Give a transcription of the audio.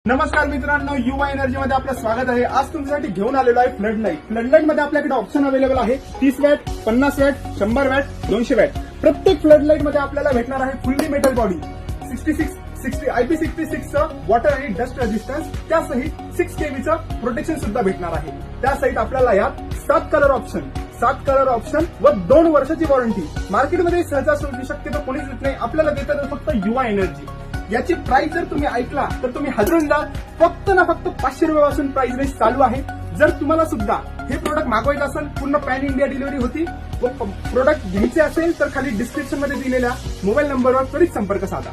नमस्कार मित्रांनो, युवा एनर्जी मध्ये आपलं स्वागत आहे. आज तुमच्यासाठी घेऊन आलेलो आहे फ्लडलाईट. फ्लडलाईट मध्ये आपल्याकडे ऑप्शन अवेलेबल आहे 30 वॅट, 50 वॅट, 100 वॅट, 200 वॅट. प्रत्येक फ्लडलाईट मध्ये आपल्याला भेटणार आहे फुल्ली मेटल बॉडी, 66 IP66 चं वॉटर आणि डस्ट रेजिस्टन्स, त्यासहित 6 kV चं प्रोटेक्शन सुद्धा भेटणार आहे. त्यासहित आपल्याला यात 7 कलर ऑप्शन व 2 वर्षाची वॉरंटी. मार्केटमध्ये सहजासहजी शक्यतो कोणीच देत नाही, आपल्याला देतात फक्त युवा एनर्जी. याची प्राइस जर तुम्ही ऐकला तर तुम्ही हजरून जा. फक्त 500 रुपयापासून प्राइस रेंज चालू आहे. जर तुम्हाला सुद्धा हे प्रोडक्ट मागवायचं असेल, पूर्ण पॅन इंडिया डिलिव्हरी होती व प्रोडक्ट घ्यायचे असेल तर खाली डिस्क्रिप्शन मध्ये दिलेल्या मोबाईल नंबरवर त्वरित संपर्क साधा.